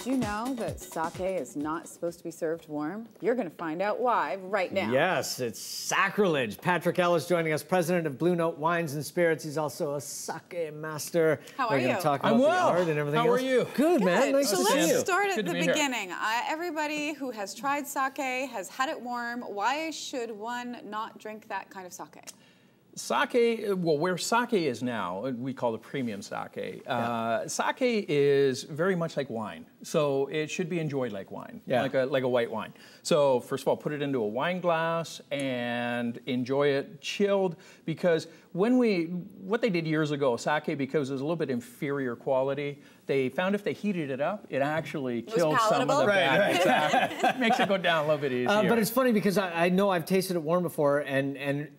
Did you know that sake is not supposed to be served warm? You're going to find out why right now. Yes, it's sacrilege. Patrick Ellis joining us, president of Blue Note Wines and Spirits. He's also a sake master. How are you? We're going to talk about I'm the well. art and everything How else. are you? Good, man. Nice so to see you. let's start at Good the to be here. beginning. Everybody who has tried sake has had it warm. Why should one not drink that kind of sake? Sake, well, where sake is now, we call it premium sake. Sake is very much like wine, so it should be enjoyed like wine, like a white wine. So first of all, put it into a wine glass and enjoy it chilled, because what they did years ago, sake, because it was a little bit inferior quality, they found if they heated it up, it actually killed some of the bad. Exactly. Makes it go down a little bit easier. But it's funny because I know I've tasted it warm before, and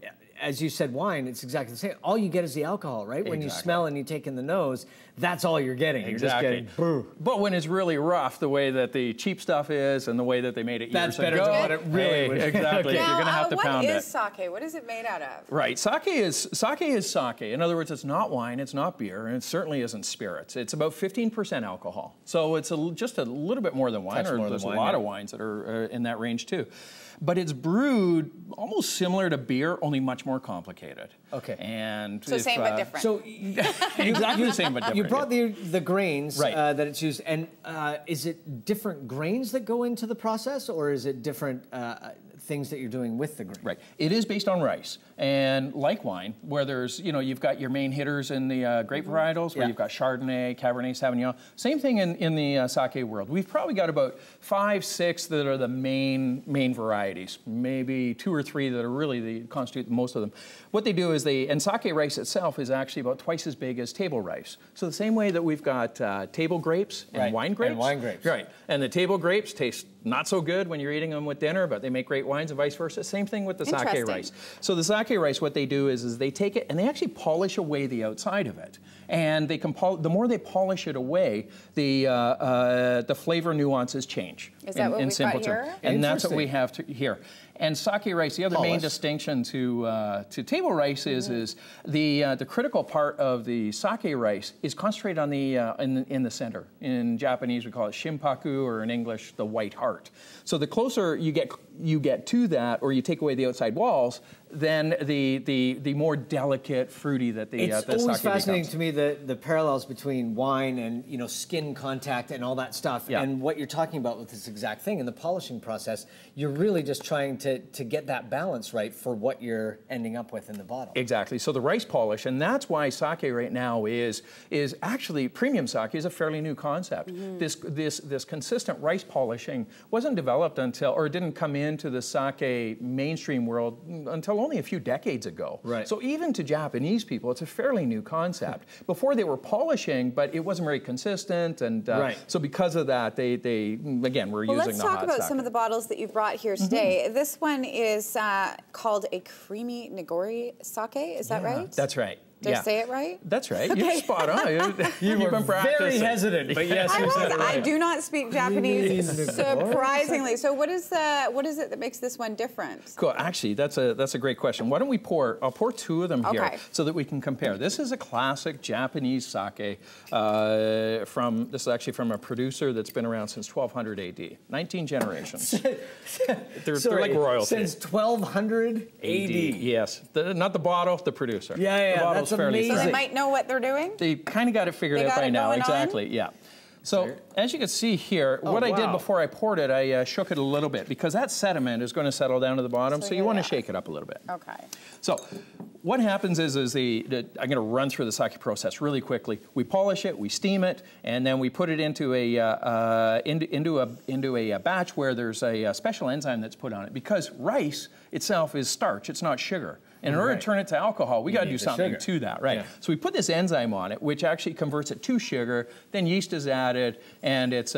as you said, wine, it's exactly the same. All you get is the alcohol, right? When you smell and you take in the nose, that's all you're getting. You're just getting boo. But when it's really rough, the way that the cheap stuff is and the way that they made it years ago, that's better than what it really would. Exactly. Now, You're going to have to pound it. What is sake? What is it made out of? Right. Sake is sake. In other words, it's not wine, it's not beer, and it certainly isn't spirits. It's about 15% alcohol. So it's just a little bit more than wine, or there's a lot of wines that are in that range too. But it's brewed almost similar to beer, only much more complicated. Okay. And so same but different. So exactly the same but different. You brought the grains right. that it's used, and is it different grains that go into the process, or is it different things that you're doing with the grain? Right. It is based on rice, and like wine, where there's, you've got your main hitters in the grape varietals, where you've got Chardonnay, Cabernet Sauvignon. Same thing in the sake world. We've probably got about 5, 6 that are the main varieties. Maybe 2 or 3 that are really constitute most of them. What they do is and sake rice itself is actually about twice as big as table rice. So the same way that we've got table grapes and wine grapes. And wine grapes. Right. And the table grapes taste not so good when you're eating them with dinner, but they make great wines and vice versa. Same thing with the sake rice. So the sake rice, what they do is they take it and they actually polish away the outside of it. And they can the more they polish it away, the flavor nuances change. Is that what we've got here? And that's what we have here. And sake rice, the other main distinction to table rice is the critical part of the sake rice is concentrated on the in the center. In Japanese, we call it shimpaku, or in English, the white heart. So the closer you get to that, or you take away the outside walls, then the more delicate, fruity that the it's the always sake fascinating becomes. to me the parallels between wine and skin contact and all that stuff, and what you're talking about with this exact thing in the polishing process. You're really just trying to get that balance right for what you're ending up with in the bottle. Exactly. So the rice polish, and that's why sake right now is actually premium sake is a fairly new concept. This consistent rice polishing wasn't developed until, or didn't come into the sake mainstream world until only a few decades ago. Right. So even to Japanese people, it's a fairly new concept. Before they were polishing, but it wasn't very consistent, and so because of that, they again were using the hot Let's talk about sake. some of the bottles that you've brought here today. This one is called a creamy nigori sake. Is that right? That's right. Did I say it right? That's right. You're spot on. You were been practicing. very hesitant, but yes, you said it right. I do not speak Japanese, surprisingly. So what is it that makes this one different? Cool. Actually, that's a great question. Why don't we I'll pour 2 of them here so that we can compare. This is a classic Japanese sake this is actually from a producer that's been around since 1200 AD. 19 generations. they're like royalty. Since 1200 AD. Yes. Not the bottle, the producer. Yeah, the bottle's that's fairly amazing. So they might know what they're doing? They kind of got it figured out by now. Exactly, yeah. So, as you can see here, what I did before I poured it, I shook it a little bit, because that sediment is going to settle down to the bottom, so you want to shake it up a little bit. Okay. So, what happens is I'm going to run through the sake process really quickly. We polish it, we steam it, and then we put it into a batch where there's a special enzyme that's put on it, because rice itself is starch, it's not sugar. And in order to turn it to alcohol, we got to do something to that, right? Yeah. So we put this enzyme on it, which actually converts it to sugar. Then yeast is added, and it's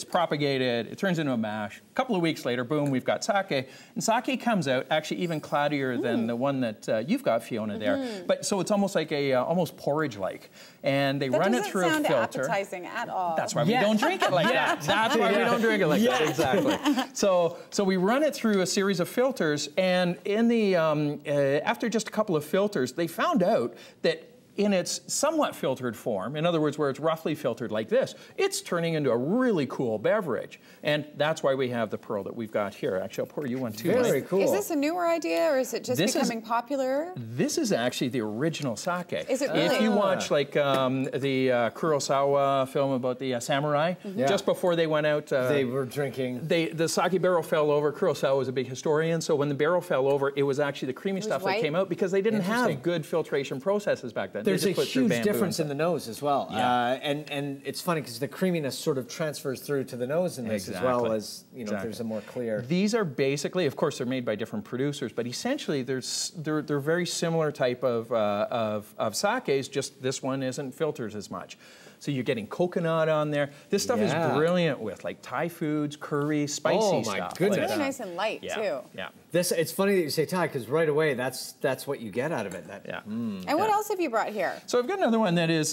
propagated. It turns into a mash. A couple of weeks later, boom, we've got sake. And sake comes out actually even cloudier than the one that you've got, Fiona, there. But so it's almost like almost porridge-like. And they run it through a filter. That doesn't sound appetizing at all. That's why we don't drink it like that. That's why we don't drink it like that. Exactly. So we run it through a series of filters, and in the after just a couple of filters, they found out that in its somewhat filtered form, in other words, where it's roughly filtered like this, it's turning into a really cool beverage. And that's why we have the pearl that we've got here. Actually, I'll pour you one too. Very cool. Is this a newer idea, or is it just becoming popular? This is actually the original sake. Is it really? If you watch like the Kurosawa film about the samurai, just before they went out, they were drinking. The sake barrel fell over. Kurosawa was a big historian, so when the barrel fell over, it was actually the creamy stuff that came out because they didn't have good filtration processes back then. There's a huge difference in the nose as well. And it's funny because the creaminess sort of transfers through to the nose in this as well as, you know, there's a more clear. These are basically, of course, they're made by different producers, but essentially they're very similar type of sakes, just this one isn't filtered as much. So you're getting coconut on there. This stuff is brilliant with like Thai foods, curry, spicy stuff. Oh my goodness. It's really nice and light too. Yeah. It's funny that you say Thai because right away that's what you get out of it. And what else have you brought here? So I've got another one that is,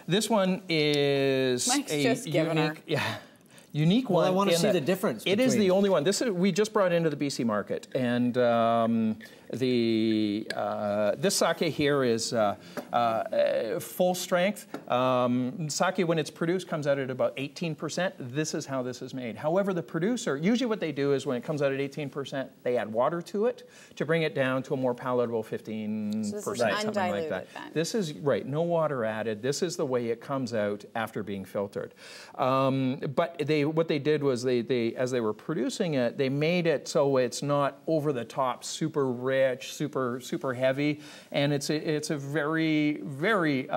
this one is Mike's just giving her. Unique one. Well, I want to see the difference. It is the only one. This is we just brought into the BC market, and this sake here is full strength. Sake, when it's produced, comes out at about 18%. This is how this is made. However, the producer, usually what they do is when it comes out at 18%, they add water to it to bring it down to a more palatable 15%, so this is something like that. Then. This is, right, no water added. This is the way it comes out after being filtered. But what they did was as they were producing it, they made it so it's not over the top, super rich, super heavy, and it's a very, very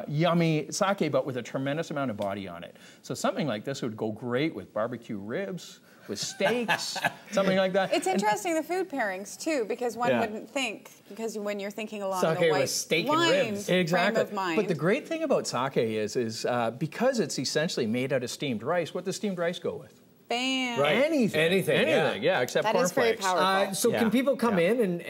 yummy sake, but with a tremendous amount of body on it. So something like this would go great with barbecue ribs, with steaks, something like that. It's interesting, the food pairings too, because one wouldn't think, because when you're thinking along the white steak wine and ribs. Exactly. frame of mind. But the great thing about sake is because it's essentially made out of steamed rice, what does steamed rice go with? Bam. Right. Anything, except that is very powerful. So can people come in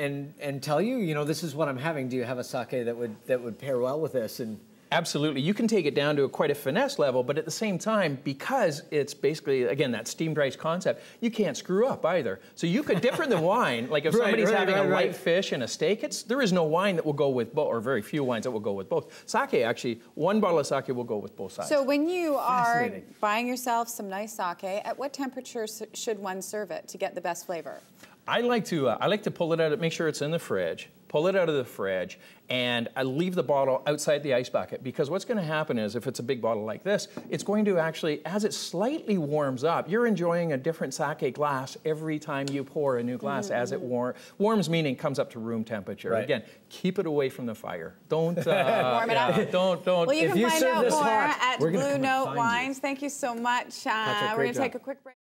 and tell you, you know, this is what I'm having. Do you have a sake that would pair well with this? And absolutely. You can take it down to quite a finesse level, but at the same time, because it's basically, again, that steamed rice concept, you can't screw up either. So you could, different than wine, like if somebody's having a light fish and a steak, there is no wine that will go with both, or very few wines that will go with both. Sake, actually, one bottle of sake will go with both sides. So when you are buying yourself some nice sake, at what temperature should one serve it to get the best flavor? I like to pull it out, make sure it's in the fridge, pull it out of the fridge, and I leave the bottle outside the ice bucket, because what's going to happen is, if it's a big bottle like this, it's going to actually, as it slightly warms up, you're enjoying a different sake glass every time you pour a new glass as it warms, meaning comes up to room temperature. Right. Again, keep it away from the fire. Don't warm it up. Don't. Well, you can find out more hot, at we're gonna Blue come and Note find you. Wines. Thank you so much. We're going to take a quick break.